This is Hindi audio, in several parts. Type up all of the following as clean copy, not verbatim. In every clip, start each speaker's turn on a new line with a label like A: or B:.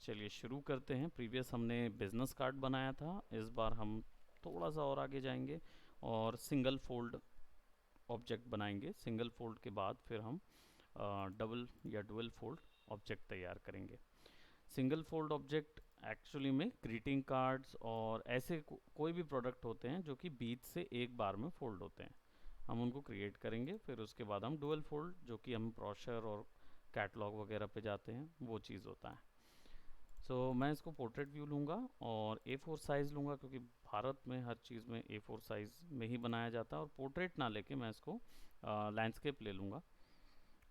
A: चलिए शुरू करते हैं। प्रीवियस हमने बिजनेस कार्ड बनाया था, इस बार हम थोड़ा सा और आगे जाएंगे और सिंगल फोल्ड ऑब्जेक्ट बनाएंगे। सिंगल फोल्ड के बाद फिर हम डबल या डुअल फोल्ड ऑब्जेक्ट तैयार करेंगे। सिंगल फोल्ड ऑब्जेक्ट एक्चुअली में ग्रीटिंग कार्ड्स और ऐसे कोई भी प्रोडक्ट होते हैं जो कि बीच से एक बार में फोल्ड होते हैं, हम उनको क्रिएट करेंगे। फिर उसके बाद हम डुअल फोल्ड, जो कि हम ब्रोशर और कैटलॉग वगैरह पे जाते हैं, वो चीज़ होता है। मैं इसको पोर्ट्रेट व्यू लूँगा और A4 साइज़ लूँगा, क्योंकि भारत में हर चीज़ में A4 साइज़ में ही बनाया जाता है। और पोर्ट्रेट ना लेके मैं इसको लैंडस्केप ले लूँगा।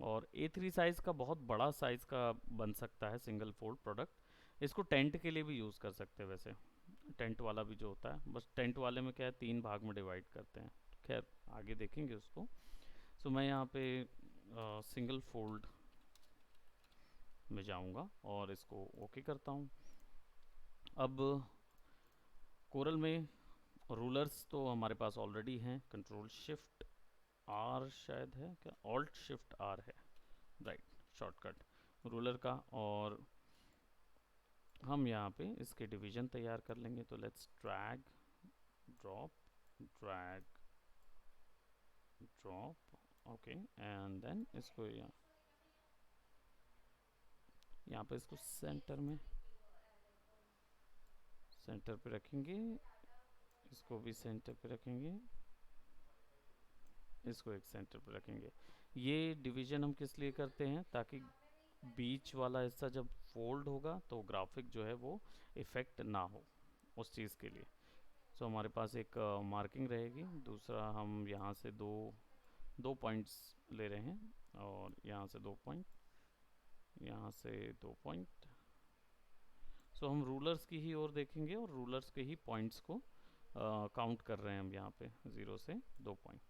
A: और A3 साइज़ का बहुत बड़ा साइज़ का बन सकता है सिंगल फोल्ड प्रोडक्ट। इसको टेंट के लिए भी यूज़ कर सकते हैं वैसे। टेंट वाला भी जो होता है, बस टेंट वाले में क्या है, 3 भाग में डिवाइड करते हैं। खैर आगे देखेंगे उसको। मैं यहाँ पे सिंगल फोल्ड में जाऊँगा और इसको ओके करता हूँ। अब कोरल में रूलर्स तो हमारे पास ऑलरेडी हैं। कंट्रोल शिफ्ट आर शायद है, क्या ऑल्ट शिफ्ट आर है, राइट, शॉर्टकट रूलर का। और हम यहाँ पे इसके डिवीजन तैयार कर लेंगे। तो let's drag drop, drag drop, okay. And then इसको यहाँ पे इसको सेंटर पे रखेंगे, इसको भी सेंटर पे रखेंगे, इसको एक सेंटर पे रखेंगे। ये डिवीजन हम किस लिए करते हैं, ताकि बीच वाला हिस्सा जब फोल्ड होगा तो ग्राफिक जो है वो इफ़ेक्ट ना हो, उस चीज़ के लिए। हमारे पास एक मार्किंग रहेगी। दूसरा हम यहाँ से दो पॉइंट्स ले रहे हैं, और यहाँ से 2 पॉइंट, यहाँ से 2 पॉइंट। हम रूलर्स की ही ओर देखेंगे और रूलर्स के ही पॉइंट्स को काउंट कर रहे हैं हम यहाँ पे 0 से 2 पॉइंट।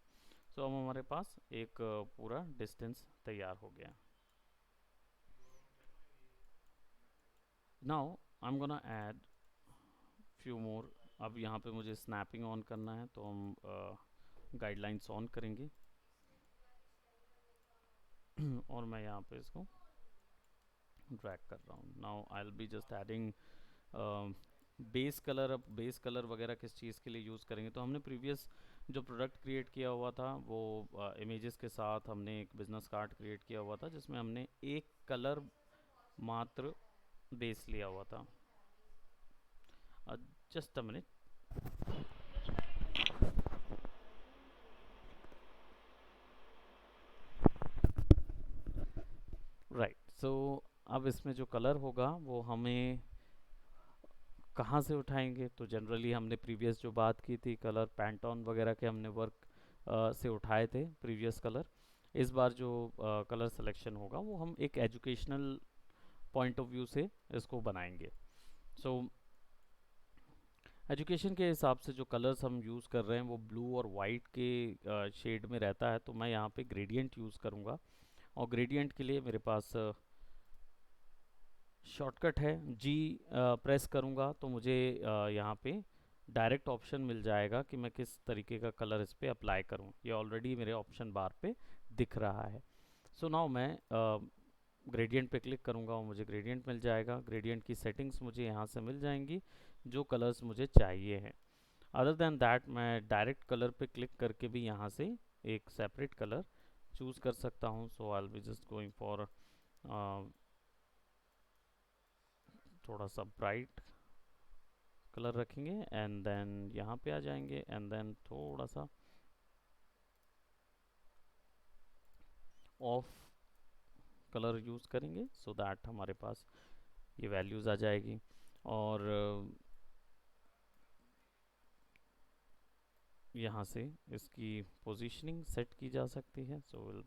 A: अब हमारे पास एक पूरा डिस्टेंस तैयार हो गया। Now I am gonna add few more. अब यहाँ पे मुझे स्नैपिंग ऑन करना है, तो हम गाइडलाइंस ऑन करेंगे और मैं यहाँ पे इसको ड्रैग कर रहा हूँ। Now I will be just adding base colour. अब बेस कलर वगैरह किस चीज़ के लिए यूज़ करेंगे, तो हमने प्रीवियस जो प्रोडक्ट क्रिएट किया हुआ था वो इमेजेस के साथ हमने एक बिजनेस कार्ड क्रिएट किया हुआ था, जिसमें हमने एक कलर मात्र बेस लिया हुआ था। Just a minute. राइट, अब इसमें जो कलर होगा वो हमें कहाँ से उठाएंगे, तो जनरली हमने प्रीवियस जो बात की थी, कलर पैंटॉन वगैरह के हमने वर्क से उठाए थे प्रीवियस कलर। इस बार जो कलर सिलेक्शन होगा वो हम एक एजुकेशनल पॉइंट ऑफ व्यू से इसको बनाएंगे। एजुकेशन के हिसाब से जो कलर्स हम यूज़ कर रहे हैं वो ब्लू और वाइट के शेड में रहता है, तो मैं यहाँ पे ग्रेडियंट यूज़ करूँगा। और ग्रेडियंट के लिए मेरे पास शॉर्टकट है, जी प्रेस करूँगा तो मुझे यहाँ पे डायरेक्ट ऑप्शन मिल जाएगा कि मैं किस तरीके का कलर इस पर अप्लाई करूँ। ये ऑलरेडी मेरे ऑप्शन बार पे दिख रहा है। नाउ मैं ग्रेडियंट पे क्लिक करूँगा और मुझे ग्रेडियंट मिल जाएगा। ग्रेडियंट की सेटिंग्स मुझे यहाँ से मिल जाएंगी, जो कलर्स मुझे चाहिए हैं। अदर देन दैट मैं डायरेक्ट कलर पे क्लिक करके भी यहाँ से एक सेपरेट कलर चूज़ कर सकता हूँ। आई will be just going for थोड़ा सा ब्राइट कलर रखेंगे, एंड देन यहाँ पे आ जाएंगे, एंड देन थोड़ा सा ऑफ कलर यूज़ करेंगे, सो दैट हमारे पास ये वैल्यूज़ आ जाएगी। और यहाँ से इसकी पोजीशनिंग सेट की जा सकती है। Will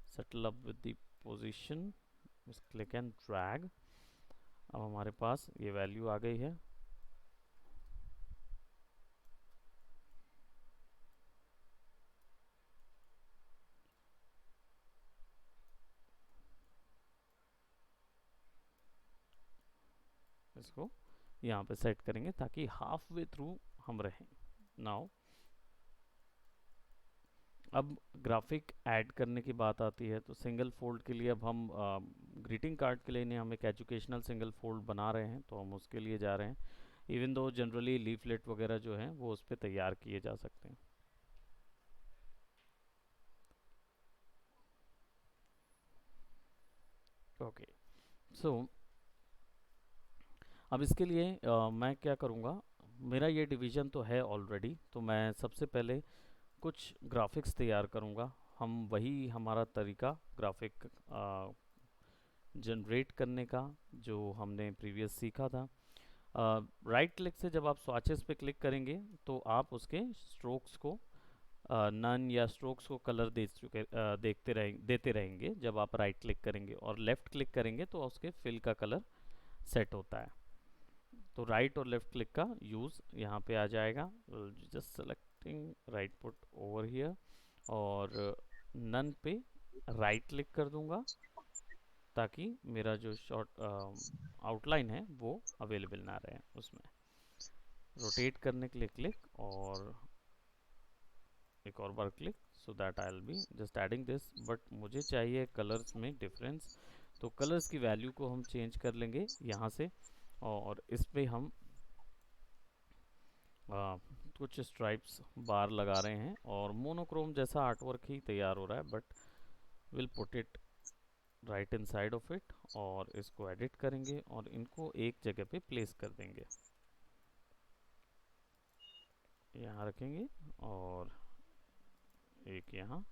A: settle up with the position, click and drag. अब हमारे पास ये वैल्यू आ गई है। इसको यहाँ पे सेट करेंगे ताकि हाफ वे थ्रू हम रहें। नाउ अब ग्राफिक ऐड करने की बात आती है, तो सिंगल फोल्ड के लिए अब हम ग्रीटिंग कार्ड के लिए नहीं, हम एक एजुकेशनल सिंगल फोल्ड बना रहे हैं, तो हम उसके लिए जा रहे हैं। इवन दो जनरली लीफलेट वगैरह जो हैं वो उस पर तैयार किए जा सकते हैं। ओके, सो अब इसके लिए मैं क्या करूँगा, मेरा ये डिवीज़न तो है ऑलरेडी, तो मैं सबसे पहले कुछ ग्राफिक्स तैयार करूँगा। हम वही हमारा तरीका ग्राफिक जनरेट करने का जो हमने प्रीवियस सीखा था। राइट क्लिक से जब आप स्वाचेस पे क्लिक करेंगे तो आप उसके स्ट्रोक्स को नन या स्ट्रोक्स को कलर देते रहेंगे जब आप राइट क्लिक करेंगे, और लेफ्ट क्लिक करेंगे तो उसके फिल का कलर सेट होता है। तो राइट और लेफ्ट क्लिक का यूज़ यहाँ पे आ जाएगा। Just selecting right put over here, और नन पे राइट क्लिक कर दूंगा ताकि मेरा जो शॉर्ट आउटलाइन है वो अवेलेबल ना रहे उसमें। रोटेट करने के लिए क्लिक और एक और बार click, so that I will be just adding this, but मुझे चाहिए कलर्स में डिफरेंस, तो कलर्स की वैल्यू को हम चेंज कर लेंगे यहाँ से, और इस पे हम आ, कुछ स्ट्राइप्स बार लगा रहे हैं, और मोनोक्रोम जैसा आर्टवर्क ही तैयार हो रहा है, but will put it right in side of it, और इसको एडिट करेंगे और इनको एक जगह पे प्लेस कर देंगे, यहाँ रखेंगे और एक यहाँ,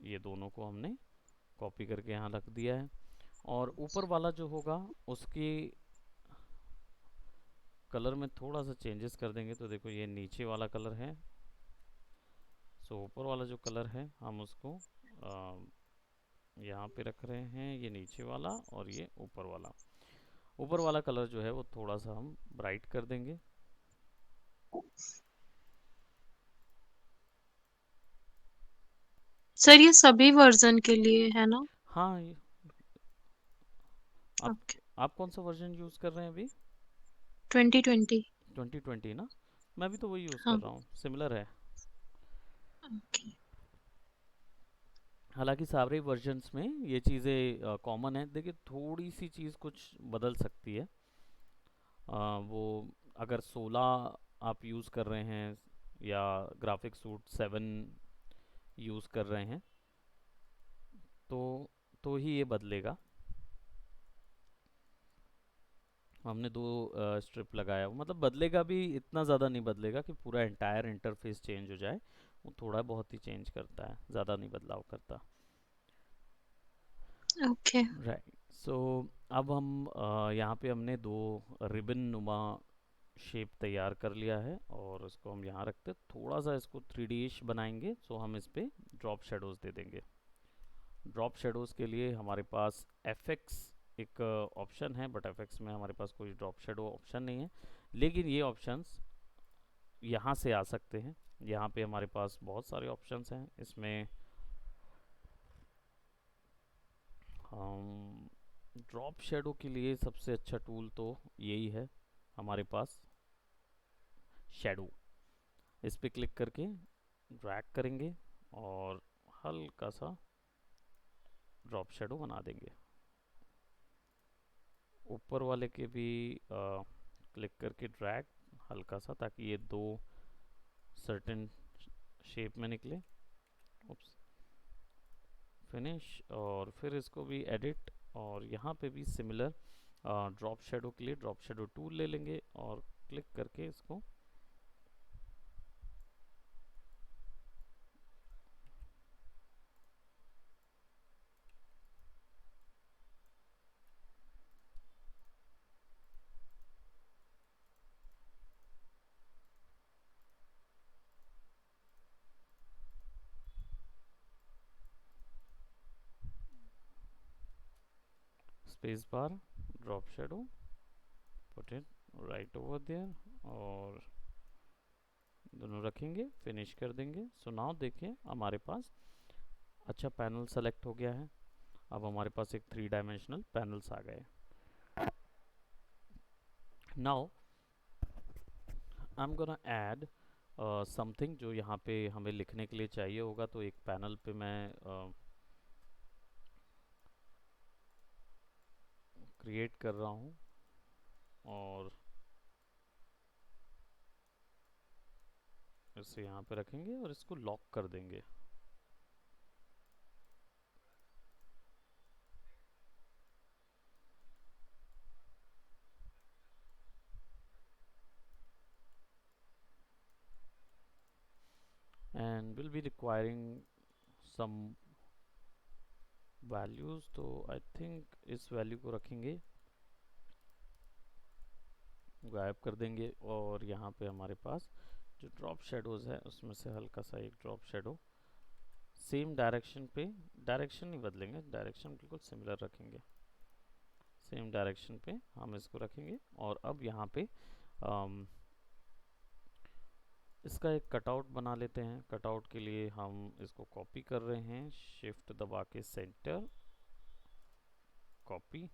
A: ये दोनों को हमने कॉपी करके यहाँ रख दिया है। और ऊपर वाला जो होगा उसकी कलर में थोड़ा सा चेंजेस कर देंगे, तो देखो ये नीचे वाला कलर है, सो ऊपर वाला जो कलर है हम उसको यहाँ पे रख रहे हैं, ये नीचे वाला और ये ऊपर वाला। ऊपर वाला कलर जो है वो थोड़ा सा हम ब्राइट कर देंगे।
B: सर ये सभी वर्जन के लिए है ना?
A: हाँ, ये आप
B: ओके।
A: आप कौन सा वर्जन यूज़ कर रहे हैं अभी?
B: 2020।
A: 2020 ना, मैं भी तो वही यूज़ कर
B: हाँ।
A: रहा हूँ, सिमिलर है।
B: ओके।
A: हालांकि सारे वर्जन्स में ये चीज़ें कॉमन है। देखिए थोड़ी सी चीज़ कुछ बदल सकती है, वो अगर 16 आप यूज़ कर रहे हैं या ग्राफिक सूट 7 यूज़ कर रहे हैं, तो ही ये बदलेगा। हमने दो स्ट्रिप लगाया, मतलब बदलेगा भी, इतना ज़्यादा नहीं बदलेगा कि पूरा एंटायर इंटरफेस चेंज हो जाए, वो थोड़ा बहुत ही चेंज करता है, ज़्यादा नहीं बदलाव करता।
B: ओके।
A: राइट, सो अब हम यहाँ पे हमने दो रिबन नुमा शेप तैयार कर लिया है, और उसको हम यहाँ रखते, थोड़ा सा इसको 3D-ish बनाएंगे, सो हम इस पे ड्रॉप शेडोज़ दे देंगे। ड्रॉप शेडोज़ के लिए हमारे पास FX एक ऑप्शन है, बट FX में हमारे पास कोई ड्रॉप शेडो ऑप्शन नहीं है, लेकिन ये ऑप्शंस यहाँ से आ सकते हैं। यहाँ पे हमारे पास बहुत सारे ऑप्शंस हैं, इसमें हम ड्रॉप शेडो के लिए सबसे अच्छा टूल तो यही है हमारे पास, शेडो। इस पे क्लिक करके ड्रैग करेंगे और हल्का सा ड्रॉप शेडो बना देंगे। ऊपर वाले के भी क्लिक करके ड्रैग हल्का सा, ताकि ये दो सर्टेन शेप में निकले। उप्स, फिनिश, और फिर इसको भी एडिट, और यहाँ पे भी सिमिलर ड्रॉप शेडो के लिए ड्रॉप शेडो टूल ले लेंगे और क्लिक करके इसको space bar, drop shadow, put it right over there, और दोनों रखेंगे, फिनिश कर देंगे। सो नाउ देखिए हमारे पास अच्छा पैनल सेलेक्ट हो गया है। अब हमारे पास एक 3 डायमेंशनल पैनल्स आ गए। Now I am gonna add something जो यहाँ पे हमें लिखने के लिए चाहिए होगा, तो एक पैनल पे मैं क्रिएट कर रहा हूँ और इसे यहाँ पे रखेंगे और इसको लॉक कर देंगे। And will be requiring some values, तो आई थिंक इस वैल्यू को रखेंगे, गायब कर देंगे। और यहाँ पे हमारे पास जो ड्रॉप शेडोज़ है उसमें से हल्का सा एक ड्रॉप शेडो सेम डायरेक्शन पे, डायरेक्शन नहीं बदलेंगे, डायरेक्शन बिल्कुल सिमिलर रखेंगे, सेम डायरेक्शन पे हम इसको रखेंगे। और अब यहाँ पे इसका एक कटआउट बना लेते हैं। कटआउट के लिए हम इसको कॉपी कर रहे हैं, शिफ्ट दबा के सेंटर, कॉपी,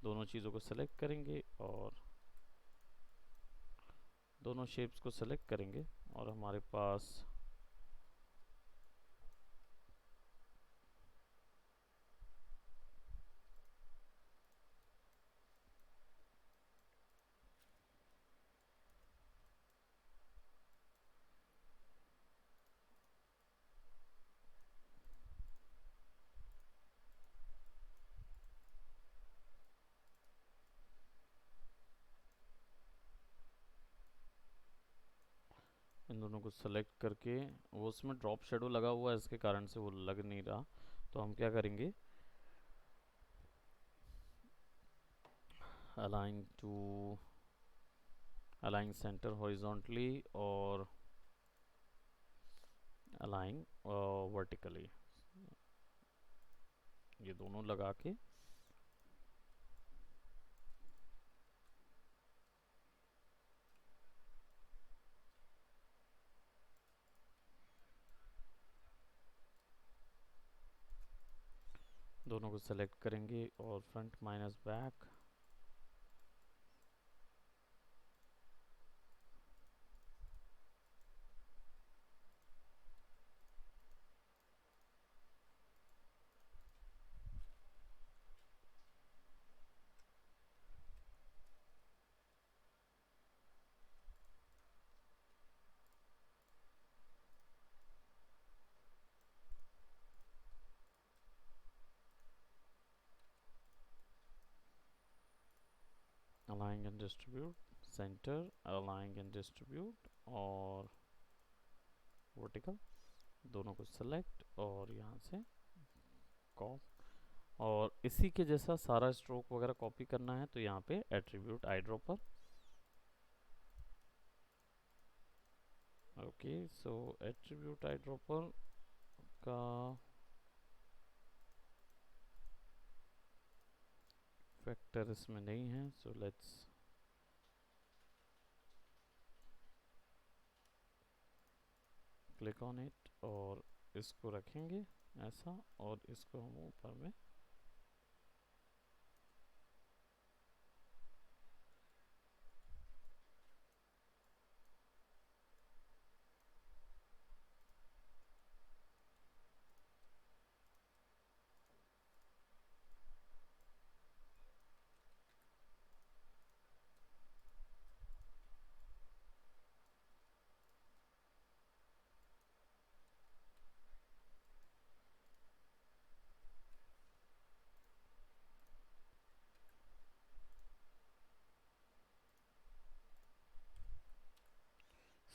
A: दोनों चीज़ों को सेलेक्ट करेंगे और दोनों शेप्स को सेलेक्ट करेंगे और हमारे पास इन दोनों को सेलेक्ट करके, वो उसमें ड्रॉप शेडो लगा हुआ है इसके कारण से वो लग नहीं रहा, तो हम क्या करेंगे, align to, align centre horizontally और अलाइन वर्टिकली, ये दोनों लगा के दोनों को सेलेक्ट करेंगे और front minus back, align and distribute centre, align and distribute और वर्टिकल, दोनों को सेलेक्ट और यहाँ से कॉप। और इसी के जैसा सारा स्ट्रोक वगैरह कॉपी करना है, तो यहाँ पे एट्रीब्यूट आई ड्रॉपर, ओके, सो एट्रीब्यूट आई ड्रॉपर का फैक्टर इसमें नहीं है, so let's click on it और इसको रखेंगे ऐसा और इसको हम ऊपर में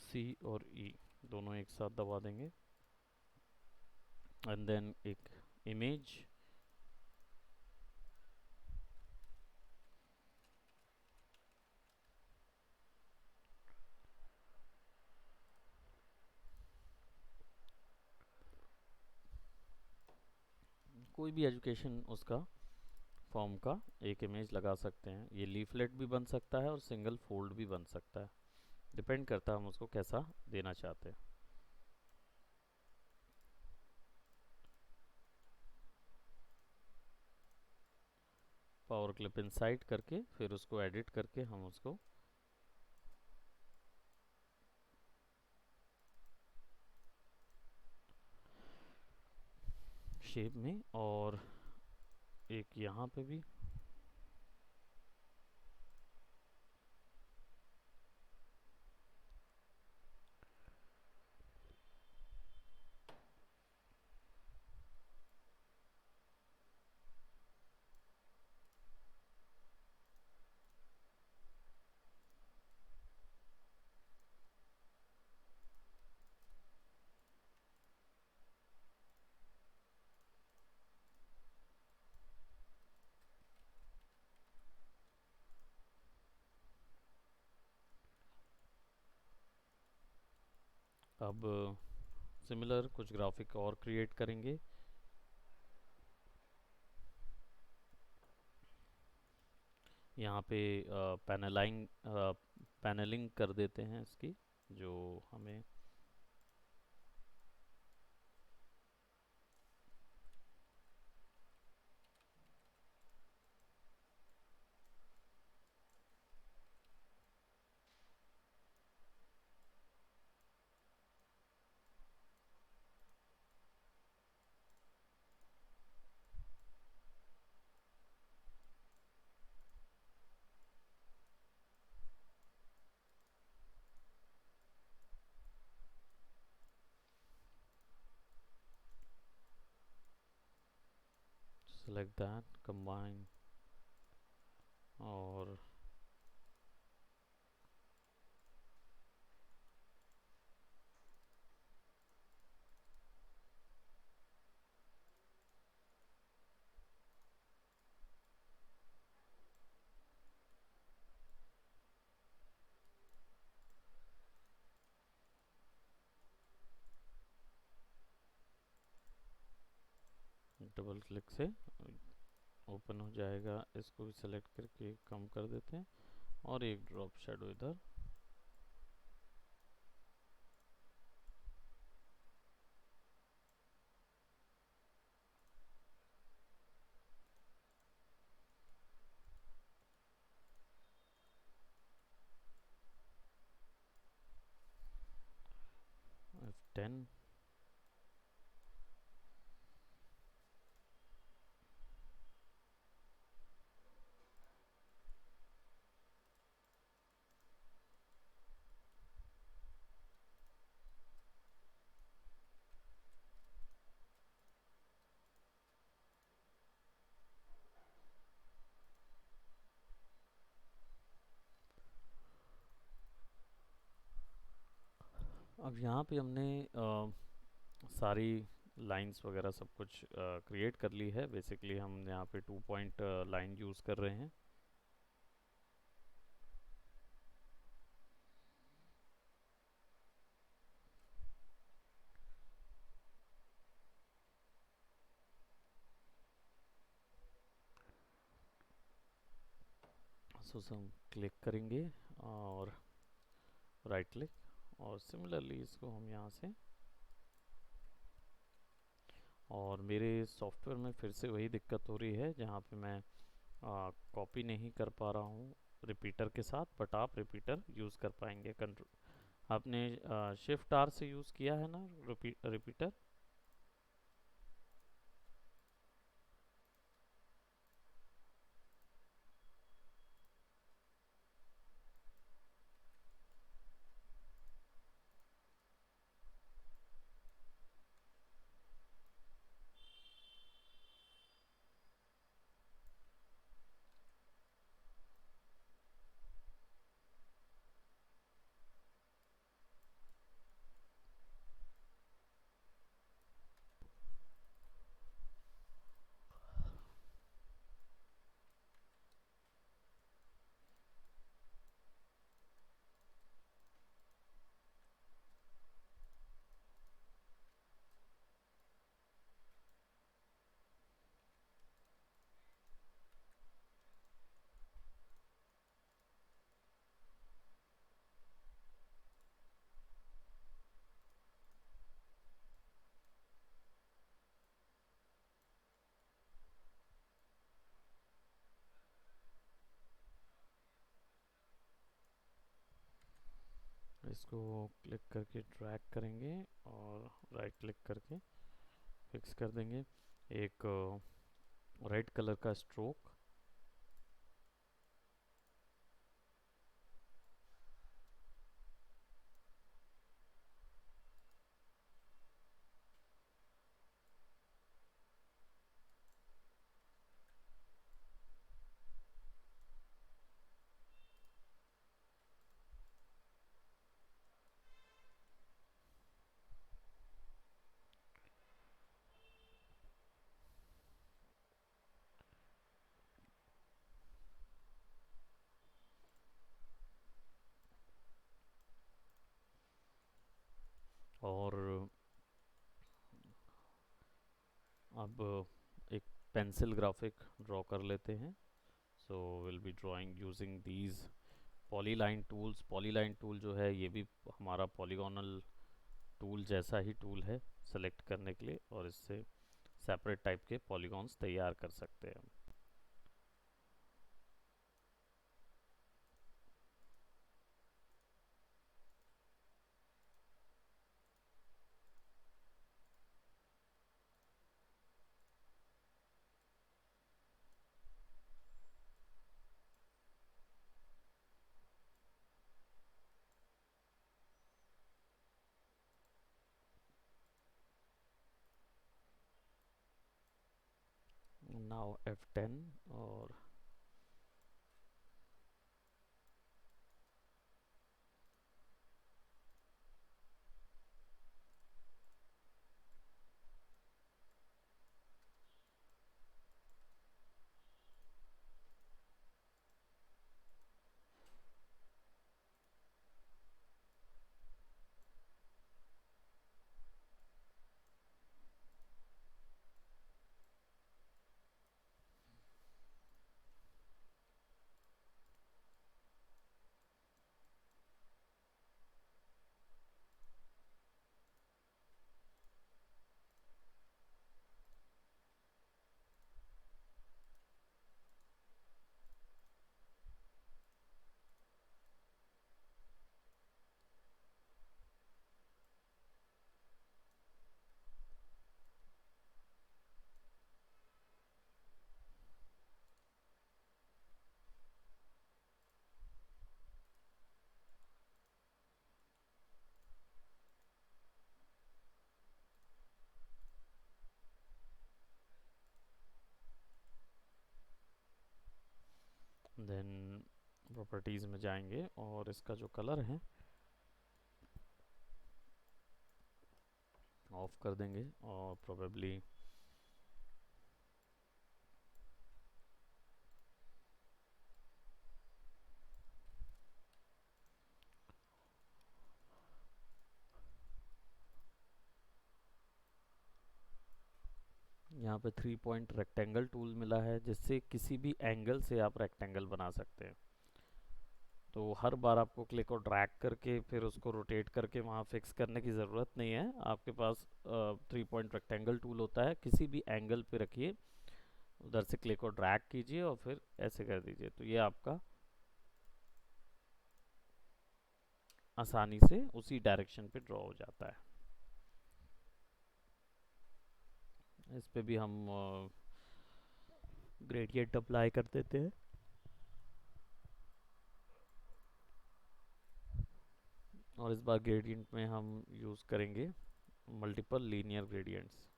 A: सी और ई दोनों एक साथ दबा देंगे एंड देन एक इमेज, कोई भी एजुकेशन उसका फॉर्म का एक इमेज लगा सकते हैं। ये लीफलेट भी बन सकता है और सिंगल फोल्ड भी बन सकता है, डिपेंड करता है हम उसको कैसा देना चाहते हैं। पावर क्लिप इनसाइड करके फिर उसको एडिट करके हम उसको शेप में, और एक यहाँ पे भी। अब सिमिलर कुछ ग्राफिक और क्रिएट करेंगे। यहाँ पे पैनलिंग कर देते हैं इसकी, जो हमें select that, combine, और डबल क्लिक से ओपन हो जाएगा। इसको भी सेलेक्ट करके कम कर देते हैं, और एक ड्रॉप शेडो इधर। F10। अब यहाँ पे हमने सारी लाइंस वगैरह सब कुछ क्रिएट कर ली है। बेसिकली हम यहाँ पे 2 पॉइंट लाइन यूज़ कर रहे हैं। सो हम क्लिक करेंगे और राइट क्लिक, और सिमिलरली इसको हम यहाँ से, और मेरे सॉफ्टवेयर में फिर से वही दिक्कत हो रही है जहाँ पे मैं कॉपी नहीं कर पा रहा हूँ रिपीटर के साथ, बट आप रिपीटर यूज़ कर पाएंगे। कंट्रोल आपने शिफ्ट आर से यूज़ किया है ना रिपीटर। इसको क्लिक करके ड्रैग करेंगे और राइट क्लिक करके फिक्स कर देंगे। एक रेड कलर का स्ट्रोक, और अब एक पेंसिल ग्राफिक ड्रॉ कर लेते हैं. So will be drawing using these polyline tools. Polyline tool जो है ये भी हमारा पॉलीगोनल टूल जैसा ही टूल है सेलेक्ट करने के लिए, और इससे सेपरेट टाइप के पॉलीगॉन्स तैयार कर सकते हैं. नाउ F10 और देन प्रॉपर्टीज़ में जाएंगे और इसका जो कलर है ऑफ कर देंगे, और प्रोबेबली यहाँ पे 3 पॉइंट रेक्टेंगल टूल मिला है जिससे किसी भी एंगल से आप रेक्टेंगल बना सकते हैं. तो हर बार आपको क्लिक और ड्रैग करके फिर उसको रोटेट करके वहाँ फिक्स करने की ज़रूरत नहीं है. आपके पास 3 पॉइंट रेक्टेंगल टूल होता है, किसी भी एंगल पे रखिए, उधर से क्लिक और ड्रैग कीजिए और फिर ऐसे कर दीजिए, तो ये आपका आसानी से उसी डायरेक्शन पे ड्रॉ हो जाता है. इस पे भी हम ग्रेडियंट अप्लाई कर देते हैं, और इस बार ग्रेडियंट में हम यूज़ करेंगे मल्टीपल लीनियर ग्रेडियंट्स.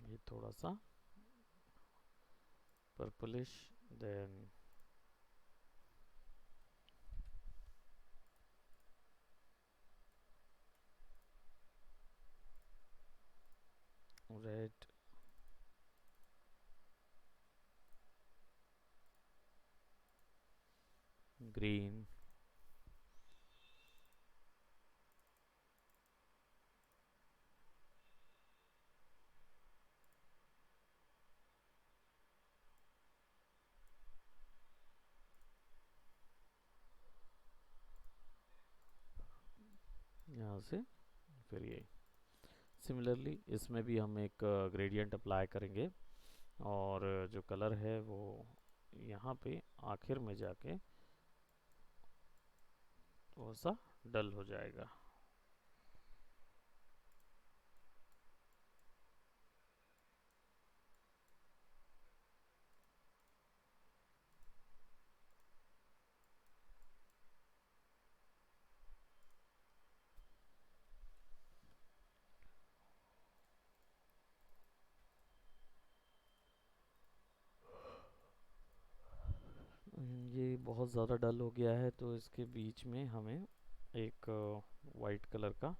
A: ये थोड़ा सा पर्पलिश, देन रेड, ग्रीन, यहाँ से फिर ये सिमिलरली इसमें भी हम एक ग्रेडियंट अप्लाई करेंगे और जो कलर है वो यहाँ पे आखिर में जाके थोड़ा सा डल हो जाएगा। ये बहुत ज़्यादा डल हो गया है तो इसके बीच में हमें एक वाइट कलर का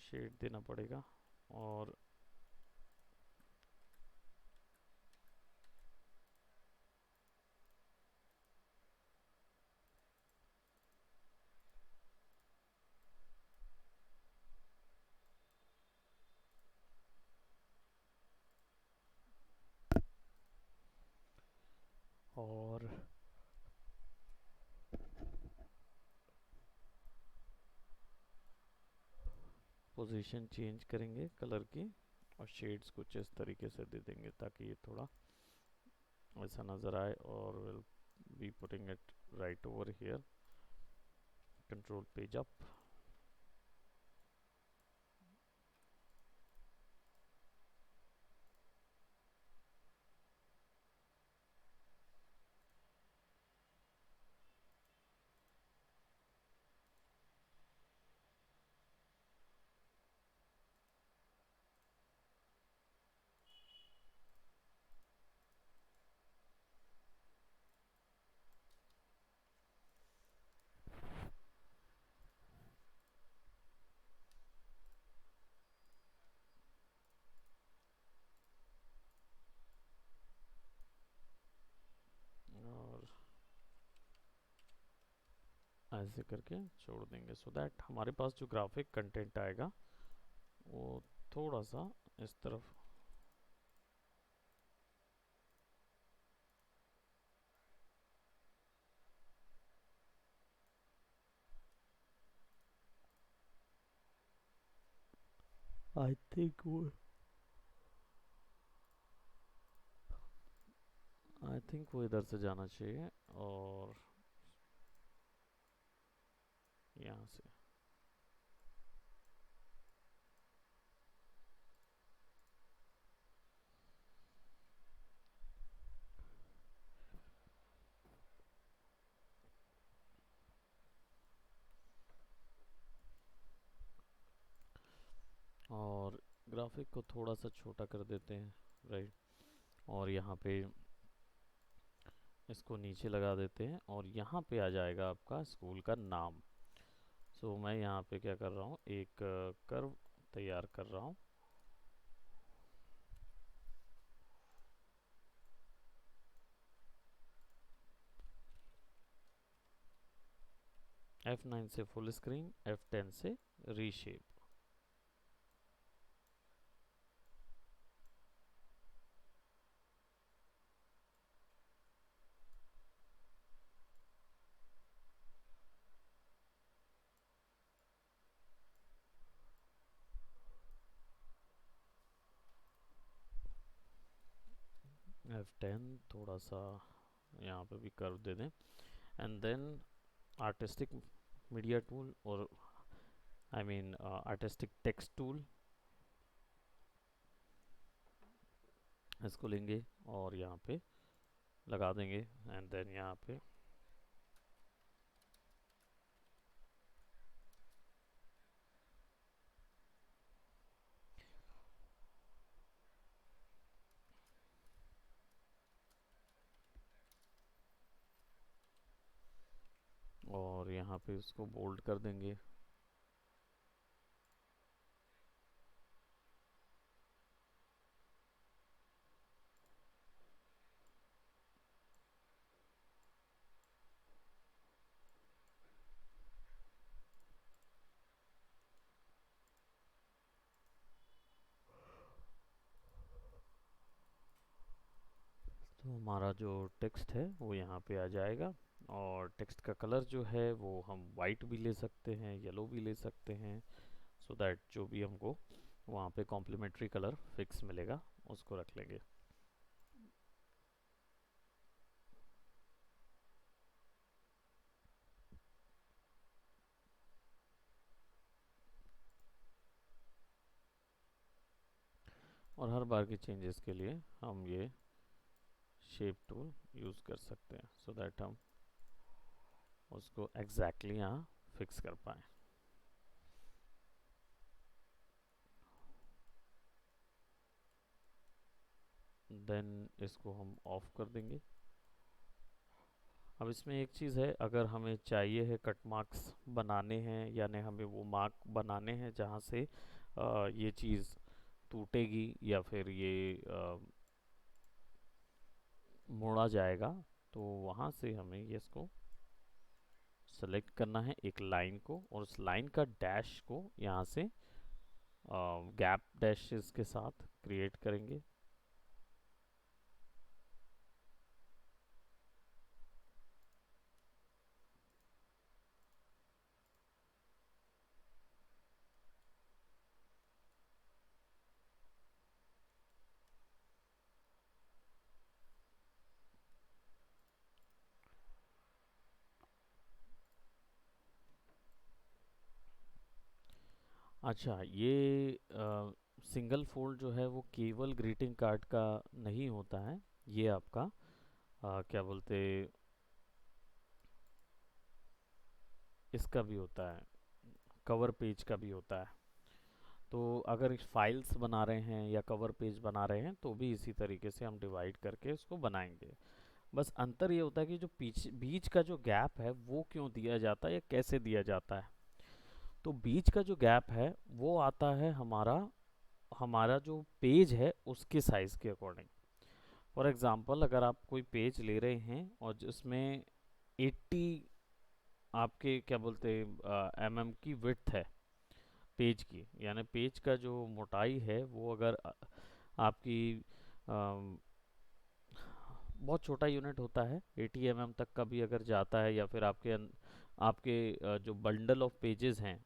A: शेड देना पड़ेगा और और पोजीशन चेंज करेंगे कलर की और शेड्स कुछ इस तरीके से दे देंगे ताकि ये थोड़ा ऐसा नज़र आए और will be putting it right over here. Control page up. और ऐसे करके छोड़ देंगे सो दैट हमारे पास जो ग्राफिक कंटेंट आएगा वो थोड़ा सा इस तरफ आई थिंक वो इधर से जाना चाहिए और यहाँ से। और ग्राफिक को थोड़ा सा छोटा कर देते हैं राइट और यहाँ पे इसको नीचे लगा देते हैं और यहाँ पे आ जाएगा आपका स्कूल का नाम। सो मैं यहाँ पे क्या कर रहा हूँ एक कर्व तैयार कर रहा हूँ F9 से फुल स्क्रीन F10 से रीशेप। F10 थोड़ा सा यहाँ पे भी कर्व दे दें and then artistic media tool और I mean artistic text tool इसको लेंगे और यहाँ पे लगा देंगे एंड देन यहाँ पे और यहाँ पे इसको बोल्ड कर देंगे। तो हमारा जो टेक्स्ट है वो यहाँ पे आ जाएगा और टेक्स्ट का कलर जो है वो हम वाइट भी ले सकते हैं, येलो भी ले सकते हैं, सो दैट जो भी हमको वहाँ पे कॉम्प्लीमेंट्री कलर फिक्स मिलेगा उसको रख लेंगे। और हर बार के चेंजेस के लिए हम ये शेप टूल यूज़ कर सकते हैं, सो दैट हम उसको एग्जैक्टली यहाँ फिक्स कर पाएँ। देन इसको हम ऑफ कर देंगे। अब इसमें एक चीज़ है, अगर हमें चाहिए है कट मार्क्स बनाने हैं, यानी हमें वो मार्क बनाने हैं जहाँ से ये चीज़ टूटेगी या फिर ये मोड़ा जाएगा, तो वहाँ से हमें ये इसको सेलेक्ट करना है एक लाइन को, और उस लाइन का डैश को यहाँ से गैप डैशेस के साथ क्रिएट करेंगे। अच्छा, ये सिंगल फोल्ड जो है वो केवल ग्रीटिंग कार्ड का नहीं होता है, ये आपका क्या बोलते, इसका भी होता है, कवर पेज का भी होता है। तो अगर फाइल्स बना रहे हैं या कवर पेज बना रहे हैं तो भी इसी तरीके से हम डिवाइड करके इसको बनाएंगे। बस अंतर ये होता है कि जो बीच का जो गैप है वो क्यों दिया जाता है या कैसे दिया जाता है। तो बीच का जो गैप है वो आता है हमारा हमारा जो पेज है उसके साइज़ के अकॉर्डिंग। फॉर एग्ज़ाम्पल, अगर आप कोई पेज ले रहे हैं और जिसमें 80 आपके क्या बोलते mm की विड्थ है पेज की, यानी पेज का जो मोटाई है वो अगर आपकी अम, बहुत छोटा यूनिट होता है, 80 तक का भी अगर जाता है, या फिर आपके जो बंडल ऑफ पेजेस हैं,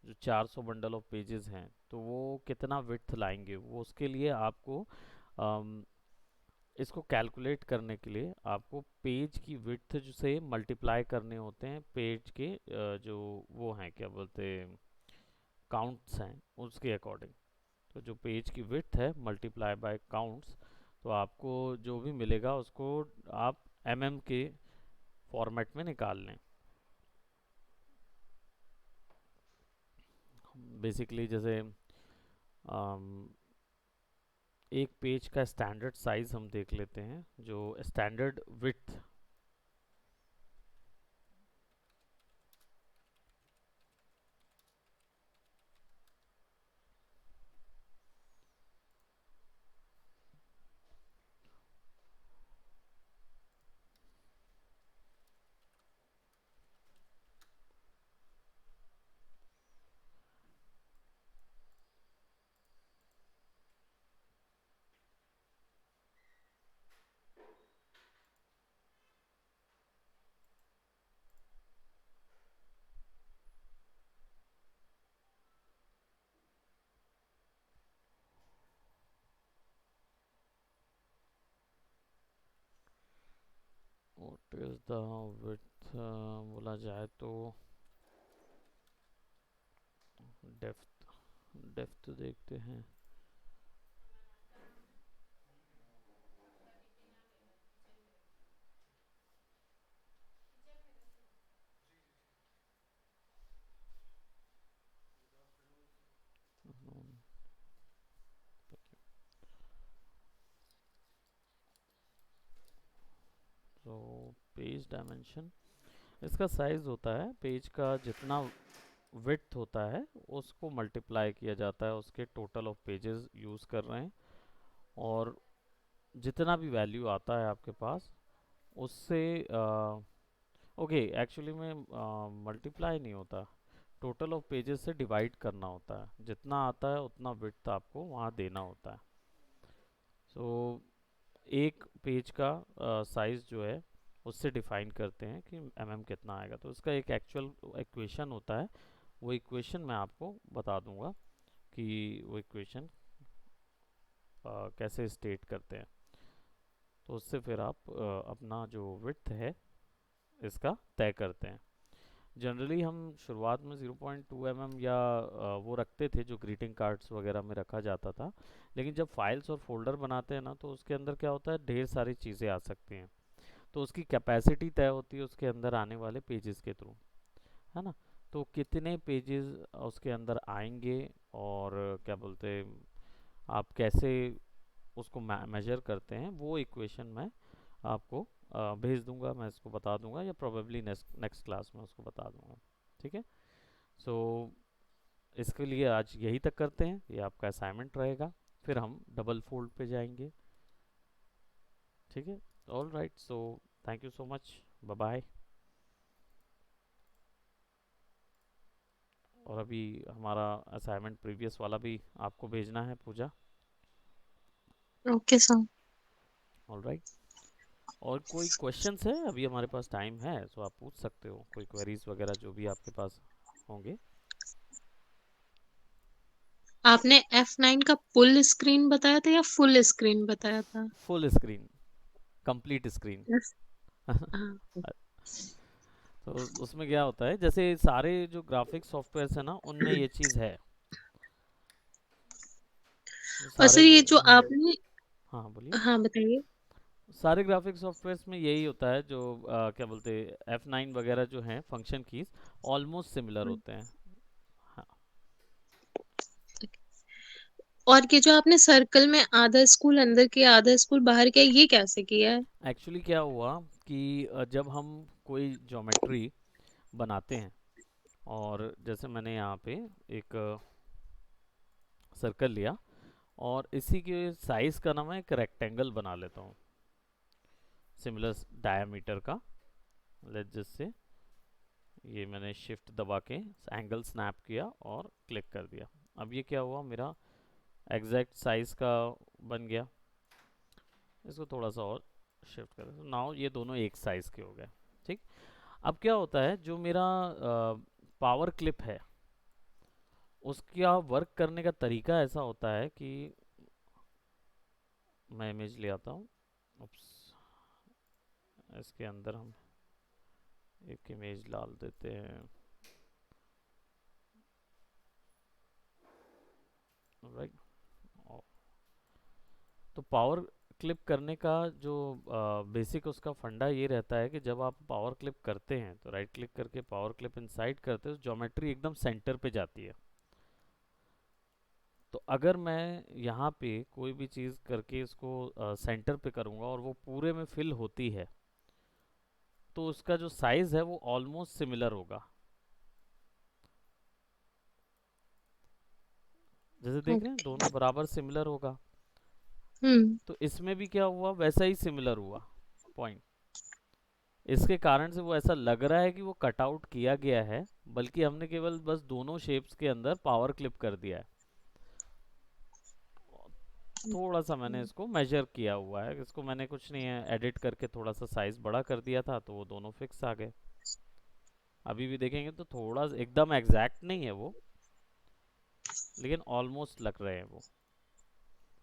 A: जो 400 बंडल ऑफ पेजेस हैं, तो वो कितना विड्थ लाएंगे, वो उसके लिए आपको अम, इसको कैलकुलेट करने के लिए आपको पेज की विड्थ से मल्टीप्लाई करने होते हैं पेज के जो वो हैं क्या बोलते काउंट्स हैं उसके अकॉर्डिंग। तो जो पेज की विड्थ है मल्टीप्लाई बाय काउंट्स, तो आपको जो भी मिलेगा उसको आप के फॉर्मेट में निकाल लें। बेसिकली जैसे अम, एक पेज का स्टैंडर्ड साइज हम देख लेते हैं, जो standard width what is the width बोला जाए तो डेप्थ डेप्थ देखते हैं। तो पेज डायमेंशन, इसका साइज होता है पेज का, जितना विड्थ होता है उसको मल्टीप्लाई किया जाता है उसके टोटल ऑफ पेजेस यूज़ कर रहे हैं, और जितना भी वैल्यू आता है आपके पास उससे ओके, एक्चुअली में मल्टीप्लाई नहीं होता, टोटल ऑफ पेजेस से डिवाइड करना होता है, जितना आता है उतना विड्थ आपको वहाँ देना होता है। सो एक पेज का साइज़ जो है उससे डिफाइन करते हैं कि कितना आएगा। तो इसका एक एक्चुअल इक्वेशन होता है, वो इक्वेशन मैं आपको बता दूंगा कि वो इक्वेशन कैसे स्टेट करते हैं। तो उससे फिर आप अपना जो विड्थ है इसका तय करते हैं। जनरली हम शुरुआत में 0.2 या वो रखते थे जो ग्रीटिंग कार्ड्स वगैरह में रखा जाता था। लेकिन जब फाइल्स और फोल्डर बनाते हैं ना, तो उसके अंदर क्या होता है, ढेर सारी चीज़ें आ सकती हैं। तो उसकी कैपेसिटी तय होती है उसके अंदर आने वाले पेजेस के थ्रू, है ना। तो कितने पेजेस उसके अंदर आएंगे और क्या बोलते हैं, आप कैसे उसको मेजर करते हैं, वो इक्वेशन मैं आपको भेज दूंगा, मैं इसको बता दूंगा, या प्रोबेबली नेक्स्ट नेक्स्ट क्लास में उसको बता दूंगा। ठीक है। सो इसके लिए आज यही तक करते हैं, ये आपका असाइनमेंट रहेगा, फिर हम डबल फोल्ड पे जाएंगे। ठीक है। All right, so thank you so much, bye bye. और अभी हमारा असाइनमेंट प्रीवियस वाला भी आपको भेजना है, Pooja.
B: Okay sir.
A: All right. और कोई क्वेश्चंस है, अभी हमारे पास टाइम है, तो आप पूछ सकते हो कोई क्वेरीज वगैरह जो भी आपके पास होंगे।
B: आपने F9 का फुल स्क्रीन बताया था या फुल स्क्रीन बताया था?
A: Full screen, complete screen.
B: F- हाँ।
A: तो उसमें क्या होता है, जैसे सारे जो ग्राफिक सॉफ्टवेयर है ना, उनमें ये चीज़ है, जो
B: और सर
A: सारे
B: ये जो आपने,
A: हाँ बोलिए।
B: हाँ बताइए।
A: सारे ग्राफिक सॉफ्टवेयर्स में यही होता है, जो क्या बोलते हैं, F9 वगैरह जो हैं फंक्शन कीज ऑलमोस्ट सिमिलर होते हैं। हाँ।
B: और ये जो आपने सर्कल में आधा स्कूल अंदर किया आधा स्कूल बाहर किया, ये कैसे किया है?
A: एक्चुअली क्या हुआ कि जब हम कोई ज्योमेट्री बनाते हैं, और जैसे मैंने यहाँ पे एक सर्कल लिया, और इसी के साइज का ना मैं एक रेक्टेंगल बना लेता हूँ सिमिलर डायामीटर का। लेट्स जस्ट से ये मैंने शिफ्ट दबा के एंगल स्नैप किया और क्लिक कर दिया। अब ये क्या हुआ, मेरा एग्जैक्ट साइज का बन गया। इसको थोड़ा सा और शिफ्ट करें, तो नाउ ये दोनों एक साइज के हो गए। ठीक। अब क्या होता है, जो मेरा पावर क्लिप है, उसका वर्क करने का तरीका ऐसा होता है कि मैं इमेज ले आता हूँ। इसके अंदर हम एक इमेज डाल देते हैं, राइट। तो पावर क्लिप करने का जो बेसिक उसका फंडा ये रहता है कि जब आप पावर क्लिप करते हैं तो राइट क्लिक करके पावर क्लिप इनसाइड करते हैं, तो ज्योमेट्री एकदम सेंटर पे जाती है। तो अगर मैं यहाँ पे कोई भी चीज़ करके इसको सेंटर पे करूँगा और वो पूरे में फिल होती है, तो उसका जो साइज है वो ऑलमोस्ट सिमिलर होगा। जैसे देख रहे हैं,
B: ओके।
A: दोनों बराबर सिमिलर होगा।
B: हम्म।
A: तो इसमें भी क्या हुआ, वैसा ही सिमिलर हुआ पॉइंट। इसके कारण से वो ऐसा लग रहा है कि वो कट आउट किया गया है, बल्कि हमने केवल बस दोनों शेप्स के अंदर पावर क्लिप कर दिया है। थोड़ा सा मैंने इसको मेजर किया हुआ है, इसको मैंने कुछ नहीं है, एडिट करके थोड़ा सा साइज बड़ा कर दिया था, तो वो दोनों फिक्स आ गए। अभी भी देखेंगे तो थोड़ा एकदम एग्जैक्ट नहीं है वो, लेकिन ऑलमोस्ट लग रहे हैं वो।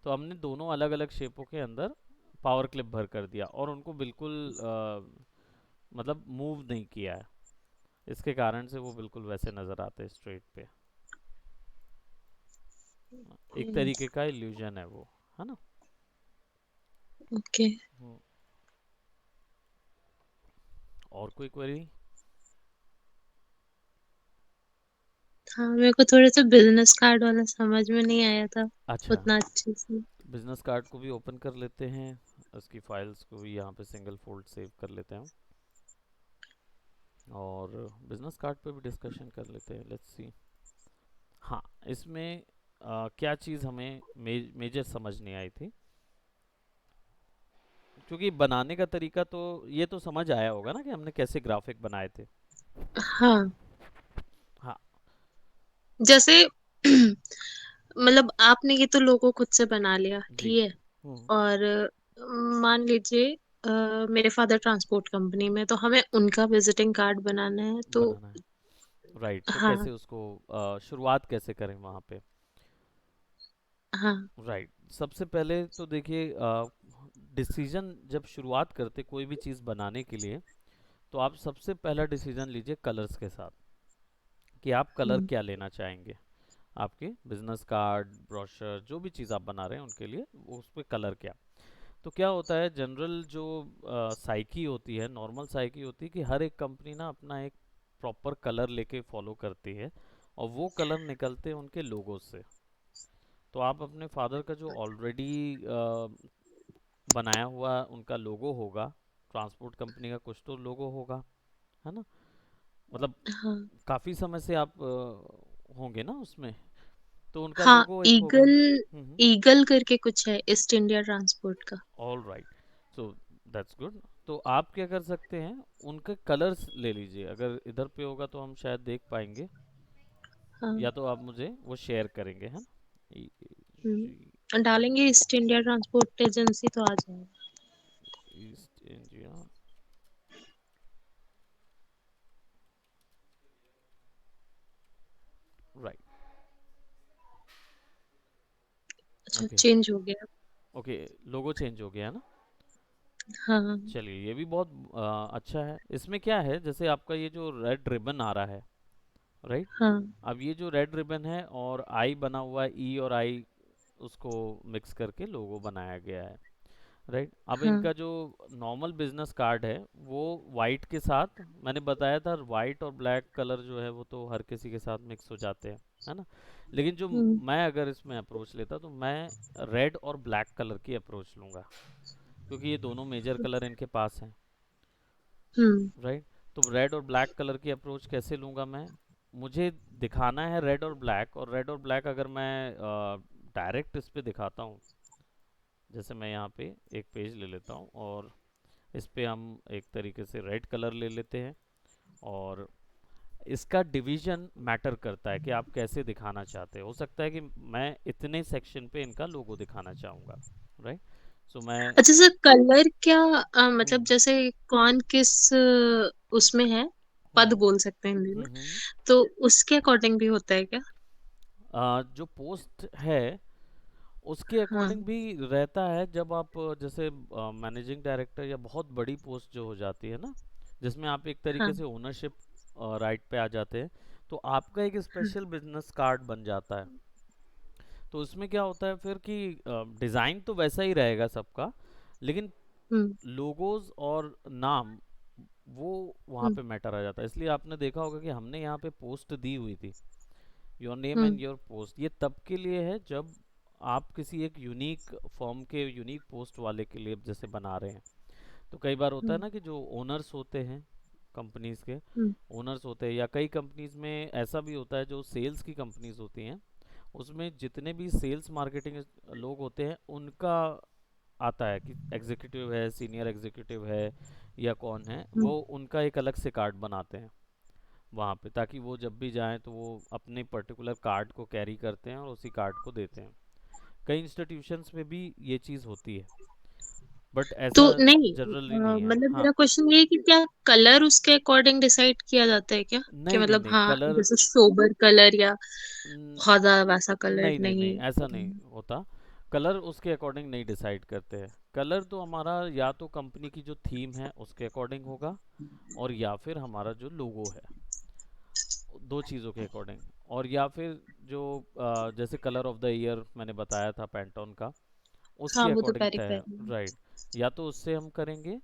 A: तो हमने दोनों अलग अलग शेपों के अंदर पावर क्लिप भर कर दिया, और उनको बिल्कुल मतलब मूव नहीं किया है। इसके कारण से वो बिल्कुल वैसे नज़र आते हैं स्ट्रेट पे। एक तरीके का इल्यूजन है वो, है ना।
B: ओके।
A: हम्म, और कोई क्वेरी?
B: हाँ, मेरे को थोड़ा सा बिजनेस कार्ड वाला समझ में नहीं आया था
A: अच्छा,
B: उतना अच्छे से।
A: बिजनेस कार्ड को भी ओपन कर लेते हैं, उसकी फाइल्स को भी यहाँ पे सिंगल फोल्ड सेव कर लेते हैं, और बिजनेस कार्ड पे भी डिस्कशन कर लेते हैं। Let's see. हाँ, इसमें क्या चीज़ हमें मेजर समझ नहीं आई थी, क्योंकि बनाने का तरीका तो ये तो समझ आया होगा ना कि हमने कैसे ग्राफिक बनाए थे।
B: हाँ।
A: हाँ
B: जैसे मतलब आपने ये तो लोगो खुद से बना लिया,
A: जी।
B: ठीक है।
A: हम्म
B: और मान लीजिए मेरे फादर ट्रांसपोर्ट कंपनी में, तो हमें उनका विजिटिंग कार्ड बनाना है तो।
A: बनाना है, राइट। तो
B: हाँ।
A: कैसे उसको शुरुआत कैसे करें वहाँ पे?
B: हाँ।
A: राइट, सबसे पहले तो देखिए, डिसीजन जब शुरुआत करते कोई भी चीज़ बनाने के लिए, तो आप सबसे पहला डिसीजन लीजिए कलर्स के साथ, कि आप कलर
B: हम्म।
A: क्या लेना चाहेंगे। आपके बिजनेस कार्ड, ब्रोशर, जो भी चीज़ आप बना रहे हैं उनके लिए उस पे कलर क्या। तो क्या होता है, जनरल जो साइकी होती है, नॉर्मल साइकी होती है कि हर एक कंपनी ना अपना एक प्रॉपर कलर लेके फॉलो करती है, और वो कलर निकलते हैं उनके लोगो से। तो आप अपने फादर का जो ऑलरेडी बनाया हुआ उनका लोगो होगा, ट्रांसपोर्ट कंपनी का कुछ तो लोगो होगा, है ना? मतलब
B: हाँ।
A: काफ़ी समय से आप होंगे ना उसमें, तो उनका
B: हाँ,
A: लोगो एक होगा।
B: ईगल।
A: हम्म।
B: ईगल करके कुछ है ईस्ट इंडिया ट्रांसपोर्ट का।
A: All right, so that's good. तो आप क्या कर सकते हैं, उनके कलर्स ले लीजिए, अगर इधर पे होगा तो हम शायद देख पाएंगे,
B: हाँ।
A: या तो आप मुझे वो शेयर करेंगे, है ना?
B: डालेंगे ईस्ट इंडिया ट्रांसपोर्ट एजेंसी तो आ जाएगा।
A: ईस्ट इंडिया, राइट,
B: अच्छा,
A: ओके।
B: चेंज हो गया।
A: ओके, लोगो चेंज हो गया है ना?
B: हाँ।
A: चलिए, ये भी बहुत अच्छा है। इसमें क्या है, जैसे आपका ये जो रेड रिबन आ रहा है, राइट।
B: हाँ।
A: अब ये जो रेड रिबन है और आई बना हुआ है, ई और आई उसको मिक्स करके लोगो बनाया गया है, राइट। अब
B: हाँ।
A: इनका जो नॉर्मल बिजनेस कार्ड है वो वाइट के साथ, मैंने बताया था वाइट और ब्लैक कलर जो है वो तो हर किसी के साथ मिक्स हो जाते हैं, है ना? लेकिन जो
B: हम्म।
A: मैं अगर इसमें अप्रोच लेता तो मैं रेड और ब्लैक कलर की अप्रोच लूँगा, क्योंकि ये दोनों मेजर कलर इनके पास हैं,
B: हम्म।
A: राइट। तो रेड और ब्लैक कलर की अप्रोच कैसे लूँगा मैं? मुझे दिखाना है रेड और ब्लैक, और रेड और ब्लैक अगर मैं डायरेक्ट इस पे दिखाता हूँ, जैसे मैं यहाँ पे एक पेज ले लेता हूँ और इस पे हम एक तरीके से रेड कलर ले लेते हैं, और इसका डिवीजन मैटर करता है कि आप कैसे दिखाना चाहते हो सकता है कि मैं इतने सेक्शन पे इनका लोगो दिखाना चाहूँगा, राइट। सो मैं
B: अच्छा सर, कलर क्या मतलब
A: हम्म
B: जैसे कौन किस उसमें है, पद
A: हम्म
B: बोल सकते हैं हिंदी में,
A: हम्म
B: तो उसके अकॉर्डिंग भी होता है क्या?
A: जो पोस्ट है उसके अकॉर्डिंग
B: हाँ।
A: भी रहता है। जब आप जैसे मैनेजिंग डायरेक्टर या बहुत बड़ी पोस्ट जो हो जाती है ना, जिसमें आप एक तरीके
B: हाँ।
A: से ओनरशिप राइट पे आ जाते हैं, तो आपका एक
B: हाँ।
A: स्पेशल बिजनेस कार्ड बन जाता है। तो उसमें क्या होता है फिर कि डिज़ाइन तो वैसा ही रहेगा सबका, लेकिन
B: हम्म।
A: लोगोज और नाम वो वहाँ
B: हम्म।
A: पे मैटर आ जाता है। इसलिए आपने देखा होगा कि हमने यहाँ पे पोस्ट दी हुई थी, your name
B: hmm.
A: And your post. ये तब के लिए है जब आप किसी एक यूनिक फॉर्म के यूनिक पोस्ट वाले के लिए जैसे बना रहे हैं। तो कई बार होता है
B: हम्म।
A: ना कि जो ओनर्स होते हैं कंपनीज के,
B: हम्म।
A: ओनर्स होते हैं, या कई कंपनीज में ऐसा भी होता है जो सेल्स की कंपनीज होती हैं, उसमें जितने भी सेल्स मार्केटिंग लोग होते हैं उनका आता है कि एग्जीक्यूटिव है, सीनियर एग्जीक्यूटिव है, या कौन है
B: हम्म।
A: वो, उनका एक अलग से कार्ड बनाते हैं वहाँ पे, ताकि वो जब भी जाएं तो वो अपने पर्टिकुलर कार्ड को कैरी करते हैं और उसी कार्ड को देते हैं। कई इंस्टीट्यूशंस में भी ये चीज़ होती है, बट
B: तो
A: ऐसा
B: नहीं,
A: जनरली नहीं है।
B: मतलब
A: हाँ,
B: मेरा क्वेश्चन ये है कि क्या कलर उसके अकॉर्डिंग डिसाइड किया जाता है क्या? कि
A: नहीं नहीं
B: मतलब
A: नहीं,
B: हाँ,
A: कलर
B: जैसे सोबर कलर या बहुत ज्यादा वैसा कलर
A: नहीं नहीं नहीं,
B: नहीं।
A: ऐसा नहीं होता। कलर उसके अकॉर्डिंग नहीं डिसाइड करते हैं। कलर तो हमारा या तो कंपनी की जो थीम है उसके अकॉर्डिंग होगा, और या फिर हमारा जो लोगो है, दो चीज़ों के अकॉर्डिंग। और या फिर जो जैसे कलर ऑफ द ईयर मैंने बताया था पैंटोन का,
B: हाँ,
A: उसके
B: वो तो
A: अकॉर्डिंग
B: पेरी
A: तय,
B: पेरी।
A: राइट। या तो उससे हम करेंगे,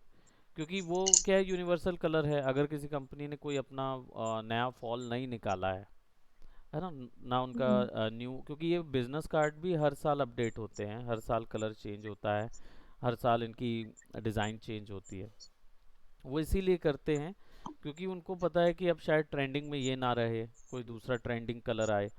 A: क्योंकि वो क्या है, यूनिवर्सल कलर है। अगर किसी कंपनी ने कोई अपना नया फॉल नहीं निकाला है ना, ना उनका
B: हम्म।
A: न्यू, क्योंकि ये बिजनेस कार्ड भी हर साल अपडेट होते हैं, हर साल कलर चेंज होता है, हर साल इनकी डिज़ाइन चेंज होती है। वो इसीलिए करते हैं क्योंकि उनको पता है कि अब शायद ट्रेंडिंग में ये ना रहे, कोई दूसरा ट्रेंडिंग कलर आए,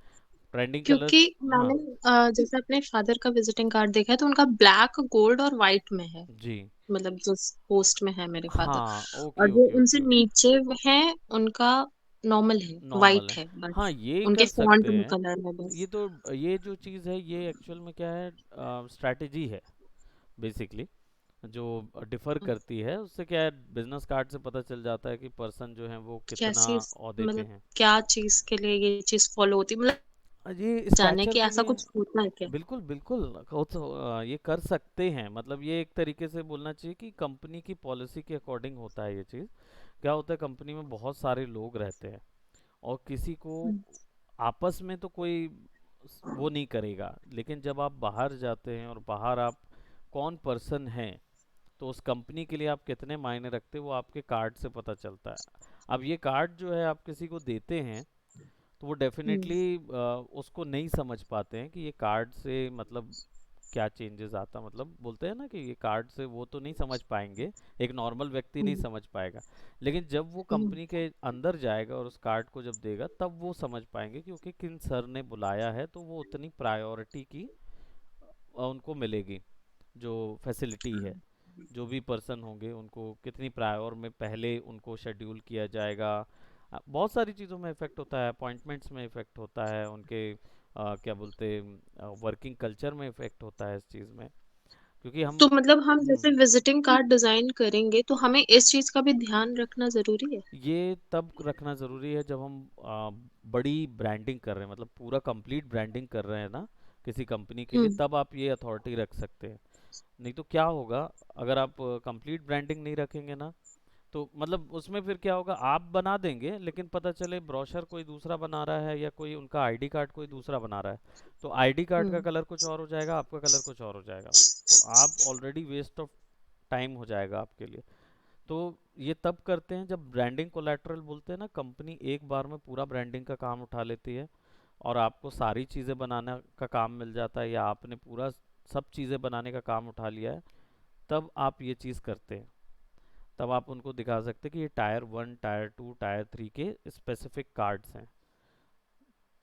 A: ट्रेंडिंग
B: क्योंकि
A: कलर्स। हाँ
B: मैंने जैसे अपने फादर का विजिटिंग कार्ड देखा है तो उनका ब्लैक, गोल्ड और व्हाइट में है।
A: जी,
B: मतलब जो पोस्ट में है मेरे फादर,
A: हाँ,
B: और
A: ओके
B: जो
A: ओके
B: उनसे
A: ओके ओके,
B: नीचे है उनका नॉर्मल है,
A: नॉर्मल
B: व्हाइट
A: है।
B: है
A: हाँ,
B: बस।
A: ये
B: उनके
A: कर
B: फॉन्ट
A: सकते
B: में
A: हैं।
B: कलर है
A: ये
B: बस।
A: तो ये जो चीज़ है ये एक्चुअल में क्या है, स्ट्रैटेजी है बेसिकली। जो डिफ़र करती है। उससे क्या है, बिजनेस कार्ड से पता चल जाता है कि पर्सन जो है वो कितना
B: कैसी
A: ओहदे पे
B: मतलब
A: हैं।
B: क्या चीज के लिए ये चीज फॉलो होती है, मतलब
A: ये
B: जानना है
A: स्टैचर
B: कि
A: के
B: ऐसा
A: लिए
B: कुछ होता है क्या?
A: बिल्कुल बिल्कुल ये कर सकते हैं। मतलब ये एक तरीके से बोलना चाहिए कि कंपनी की पॉलिसी के अकॉर्डिंग होता है ये चीज़। क्या होता है, कंपनी में बहुत सारे लोग रहते हैं और किसी को
B: हम्म,
A: आपस में तो कोई वो नहीं करेगा, लेकिन जब आप बाहर जाते हैं और बाहर आप कौन पर्सन हैं, तो उस कंपनी के लिए आप कितने मायने रखते हो वो आपके कार्ड से पता चलता है। अब ये कार्ड जो है आप किसी को देते हैं तो वो
B: हम्म,
A: डेफिनेटली उसको नहीं समझ पाते हैं कि ये कार्ड से मतलब क्या चेंजेस आता, मतलब बोलते हैं ना कि ये कार्ड से वो तो नहीं समझ पाएंगे, एक नॉर्मल व्यक्ति नहीं
B: हम्म,
A: समझ पाएगा। लेकिन जब वो
B: हम्म,
A: कंपनी के अंदर जाएगा और उस कार्ड को जब देगा तब वो समझ पाएंगे, क्योंकि किन सर ने बुलाया है, तो वो उतनी प्रायोरिटी की उनको मिलेगी जो फैसिलिटी है। जो भी पर्सन होंगे उनको कितनी प्रायोर में पहले उनको शेड्यूल किया जाएगा। बहुत सारी चीज़ों में इफ़ेक्ट होता है, अपॉइंटमेंट्स में इफ़ेक्ट होता है, उनके क्या बोलते हैं वर्किंग कल्चर में इफ़ेक्ट होता है इस चीज़ में, क्योंकि हम
B: तो मतलब हम
A: हम्म,
B: जैसे विजिटिंग कार्ड डिजाइन करेंगे तो हमें इस चीज का भी ध्यान रखना जरूरी है?
A: ये तब रखना ज़रूरी है जब हम बड़ी ब्रांडिंग कर रहे हैं, मतलब पूरा कंप्लीट ब्रांडिंग कर रहे हैं ना किसी कंपनी के लिए,
B: हम्म,
A: तब आप ये अथॉरिटी रख सकते हैं। नहीं तो क्या होगा, अगर आप कंप्लीट ब्रांडिंग नहीं रखेंगे ना, तो मतलब उसमें फिर क्या होगा, आप बना देंगे लेकिन पता चले ब्रोशर कोई दूसरा बना रहा है या कोई उनका आईडी कार्ड कोई दूसरा बना रहा है, तो आईडी कार्ड का
B: हम्म,
A: कलर कुछ और हो जाएगा, आपका कलर कुछ और हो जाएगा, तो आप ऑलरेडी वेस्ट ऑफ टाइम हो जाएगा आपके लिए। तो ये तब करते हैं जब ब्रांडिंग कोलैटरल बोलते हैं ना, कंपनी एक बार में पूरा ब्रांडिंग का काम उठा लेती है और आपको सारी चीज़ें बनाने का काम मिल जाता है, या आपने पूरा सब चीज़ें बनाने का काम उठा लिया है, तब आप ये चीज़ करते हैं। तब आप उनको दिखा सकते हैं कि ये टायर 1 टायर 2 टायर 3 के स्पेसिफिक कार्ड्स हैं।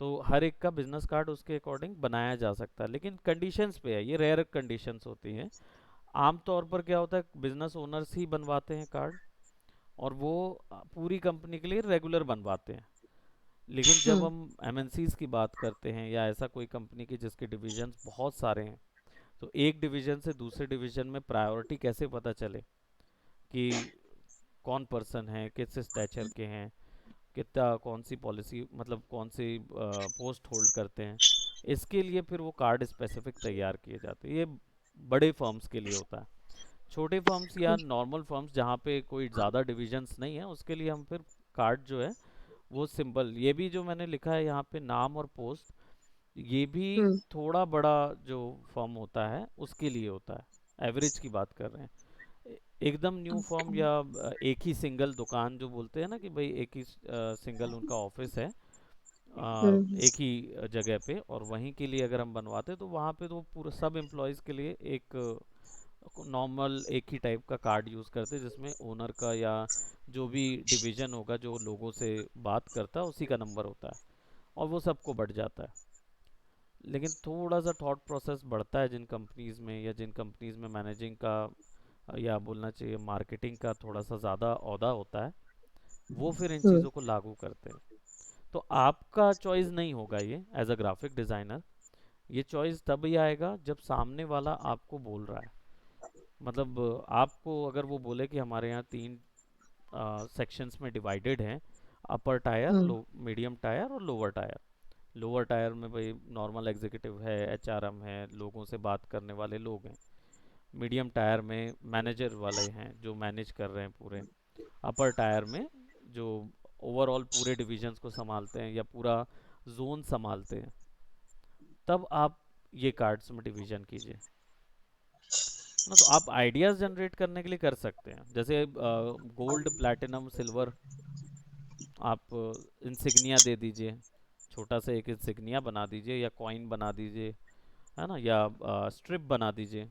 A: तो हर एक का बिजनेस कार्ड उसके अकॉर्डिंग बनाया जा सकता है, लेकिन कंडीशंस पे है, ये रेयर कंडीशंस होती हैं। आमतौर पर क्या होता है, बिजनेस ओनर्स ही बनवाते हैं कार्ड, और वो पूरी कंपनी के लिए रेगुलर बनवाते हैं। लेकिन जब
B: हम्म,
A: हम एमएनसीज की बात करते हैं या ऐसा कोई कंपनी की जिसके डिविजन्स बहुत सारे हैं, तो एक डिवीजन से दूसरे डिवीजन में प्रायोरिटी कैसे पता चले कि कौन पर्सन है, किस स्टैचर के हैं, कितना कौन सी पॉलिसी मतलब कौन सी पोस्ट होल्ड करते हैं, इसके लिए फिर वो कार्ड स्पेसिफिक तैयार किए जाते हैं। ये बड़े फर्म्स के लिए होता है। छोटे फर्म्स या नॉर्मल फर्म्स जहाँ पे कोई ज़्यादा डिविजन्स नहीं है, उसके लिए हम फिर कार्ड जो है वो सिंपल, ये भी जो मैंने लिखा है यहाँ पे नाम और पोस्ट, ये भी
B: हम्म,
A: थोड़ा बड़ा जो फर्म होता है उसके लिए होता है, एवरेज की बात कर रहे हैं। एकदम न्यू फर्म
B: okay,
A: या एक ही सिंगल दुकान जो बोलते हैं ना कि भाई एक ही सिंगल उनका ऑफिस है
B: हम्म,
A: एक ही जगह पे, और वहीं के लिए अगर हम बनवाते तो वहाँ पे तो पूरा सब एम्प्लॉयज़ के लिए एक नॉर्मल एक ही टाइप का कार्ड यूज़ करते, जिसमें ओनर का या जो भी डिवीजन होगा जो लोगों से बात करता है उसी का नंबर होता है, और वो सबको बढ़ जाता है। लेकिन थोड़ा सा थॉट प्रोसेस बढ़ता है जिन कंपनीज़ में, या जिन कंपनीज़ में मैनेजिंग का या बोलना चाहिए मार्केटिंग का थोड़ा सा ज़्यादा औहदा होता है, वो फिर इन
B: हम्म,
A: चीज़ों को लागू करते हैं। तो आपका चॉइस नहीं होगा ये एज अ ग्राफिक डिज़ाइनर, ये चॉइस तभी आएगा जब सामने वाला आपको बोल रहा है। मतलब आपको अगर वो बोले कि हमारे यहाँ 3 सेक्शंस में डिवाइडेड हैं, अपर टायर,
B: हम्म,
A: लो मीडियम टायर और लोअर टायर। लोअर टायर में भाई नॉर्मल एग्जीक्यूटिव है, एचआरएम है, लोगों से बात करने वाले लोग हैं। मीडियम टायर में मैनेजर वाले हैं जो मैनेज कर रहे हैं पूरे। अपर टायर में जो ओवरऑल पूरे डिविजन्स को संभालते हैं या पूरा जोन संभालते हैं, तब आप ये कार्ड्स में डिवीजन कीजिए ना। तो आप आइडियाज़ जनरेट करने के लिए कर सकते हैं, जैसे गोल्ड प्लैटिनम सिल्वर, आप इंसिग्निया दे दीजिए, छोटा सा एक इंसिग्निया बना दीजिए या कॉइन बना दीजिए, है ना, या स्ट्रिप बना दीजिए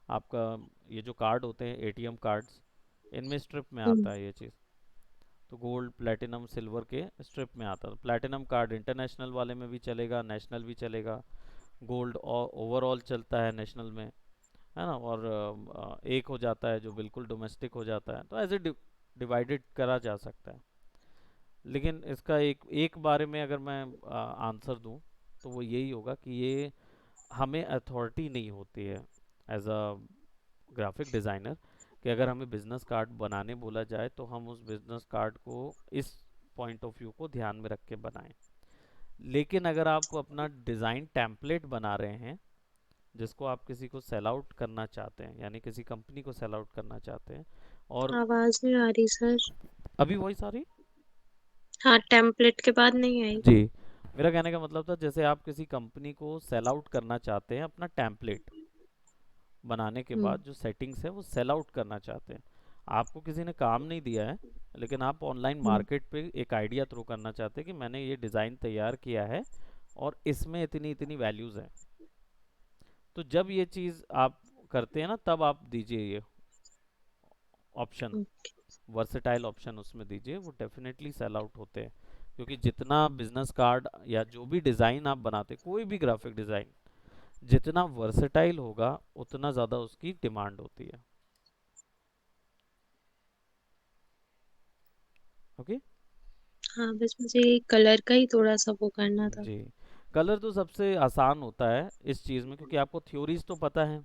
A: आपका। ये जो कार्ड होते हैं एटीएम कार्ड्स, इनमें स्ट्रिप में
B: हम्म,
A: आता है ये चीज़। तो गोल्ड प्लैटिनम सिल्वर के स्ट्रिप में आता है। प्लैटिनम कार्ड इंटरनेशनल वाले में भी चलेगा, नेशनल भी चलेगा। गोल्ड ओवरऑल चलता है नेशनल में, है ना, और एक हो जाता है जो बिल्कुल डोमेस्टिक हो जाता है, तो ऐसे डिवाइडेड करा जा सकता है। लेकिन इसका एक एक बारे में अगर मैं आंसर दूं, तो वो यही होगा कि ये हमें अथॉरिटी नहीं होती है एज अ ग्राफिक डिज़ाइनर कि अगर हमें बिजनेस कार्ड बनाने बोला जाए तो हम उस बिजनेस कार्ड को इस पॉइंट ऑफ व्यू को ध्यान में रख के बनाएं। लेकिन अगर आप अपना डिज़ाइन टेम्पलेट बना रहे हैं जिसको आप किसी को सेल आउट करना चाहते हैं, यानी किसी कंपनी को सेल आउट करना चाहते हैं, और
B: आवाज नहीं आ रही सर।
A: अभी वॉइस आ रही?
B: हाँ, टेम्पलेट के बाद नहीं आई।
A: जी, मेरा कहने का मतलब था जैसे आप किसी कंपनी को सेल आउट करना चाहते हैं, अपना टेम्पलेट बनाने के
B: हम्म।
A: बाद जो सेटिंग्स है वो सेल आउट करना चाहते हैं। आपको किसी ने काम नहीं दिया है, लेकिन आप ऑनलाइन
B: हम्म।
A: मार्केट पे एक आइडिया थ्रो करना चाहते हैं कि मैंने ये डिज़ाइन तैयार किया है और इसमें इतनी इतनी वैल्यूज़ हैं। तो जब ये चीज़ आप करते हैं ना, तब आप दीजिए ये ऑप्शन,
B: ओके।
A: वर्सेटाइल ऑप्शन उसमें दीजिए, वो डेफिनेटली सेल आउट होते हैं। क्योंकि जितना बिजनेस कार्ड या जो भी डिज़ाइन आप बनाते, कोई भी ग्राफिक डिज़ाइन जितना वर्सेटाइल होगा उतना ज़्यादा उसकी डिमांड होती है। ओके।
B: हाँ, बस मुझे कलर का ही थोड़ा सा वो करना था।
A: जी, कलर तो सबसे आसान होता है इस चीज़ में, क्योंकि आपको थ्योरीज तो पता है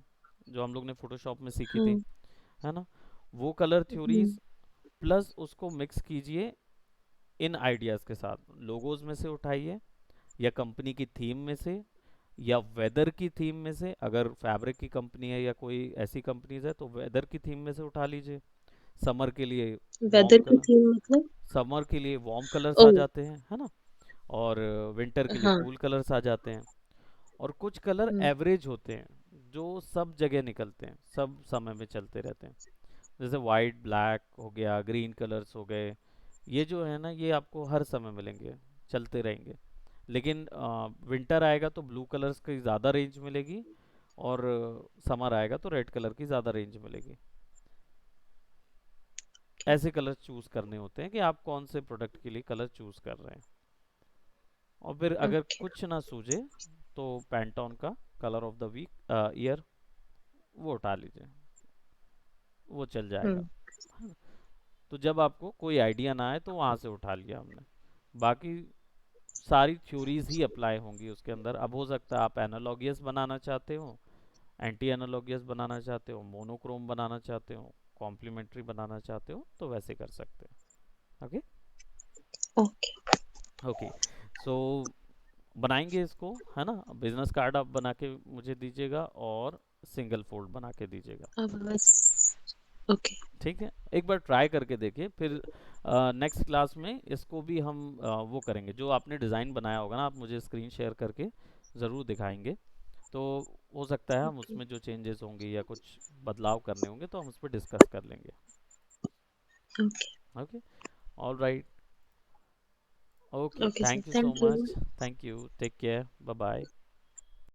A: जो हम लोग ने फोटोशॉप में सीखी थी,
B: हाँ।
A: है ना? वो कलर
B: हम्म।
A: थ्योरीज प्लस उसको मिक्स कीजिए इन आइडियाज़ के साथ। लोगोज में से उठाइए, या कंपनी की थीम में से, या वेदर की थीम में से। अगर फैब्रिक की कंपनी है या कोई ऐसी कंपनीज है तो वेदर की थीम में से उठा लीजिए। समर के लिए वार्म
B: वेदर की
A: कलर,
B: थीम मतलब?
A: समर के लिए वार्म कलर्स
B: ओ।
A: आ जाते हैं, है ना? और विंटर के लिए
B: हाँ।
A: कूल कलर्स आ जाते हैं। और कुछ कलर
B: हम्म।
A: एवरेज होते हैं जो सब जगह निकलते हैं, सब समय में चलते रहते हैं। जैसे वाइट ब्लैक हो गया, ग्रीन कलर्स हो गए, ये जो है ना ये आपको हर समय मिलेंगे, चलते रहेंगे। लेकिन विंटर आएगा तो ब्लू कलर्स की ज़्यादा रेंज मिलेगी, और समर आएगा तो रेड कलर की ज़्यादा रेंज मिलेगी। ऐसे कलर चूज़ करने होते हैं कि आप कौन से प्रोडक्ट के लिए कलर चूज़ कर रहे हैं। और फिर अगर
B: ओके।
A: कुछ ना सूझे तो पैंटॉन का colour of the week year वो उठा लीजिए, वो चल जाएगा।
B: हम्म।
A: हाँ, तो जब आपको कोई आइडिया ना आए तो वहाँ से उठा लिया हमने। बाकी सारी थ्योरीज ही अप्लाई होंगी उसके अंदर। अब हो सकता है आप एनालॉगियस बनाना चाहते हो, एंटी एनालॉगियस बनाना चाहते हो, मोनोक्रोम बनाना चाहते हो, कॉम्प्लीमेंट्री बनाना चाहते हो, तो वैसे कर सकते हैं। ओके।
B: ओके।
A: ओके, सो बनाएंगे इसको, है ना? बिजनेस कार्ड आप बना के मुझे दीजिएगा और सिंगल फोल्ड बना के दीजिएगा।
B: अब बस। ओके।
A: ठीक है, एक बार ट्राई करके देखिए, फिर नेक्स्ट क्लास में इसको भी हम वो करेंगे। जो आपने डिज़ाइन बनाया होगा ना, आप मुझे स्क्रीन शेयर करके ज़रूर दिखाएंगे। तो हो सकता है हम
B: ओके।
A: उसमें जो चेंजेस होंगे या कुछ बदलाव करने होंगे तो हम उस पर डिस्कस कर लेंगे।
B: Okay.
A: Okay, all right, okay,
B: okay sir,
A: thank you so
B: thank you.
A: Much. Thank you, take care, bye bye.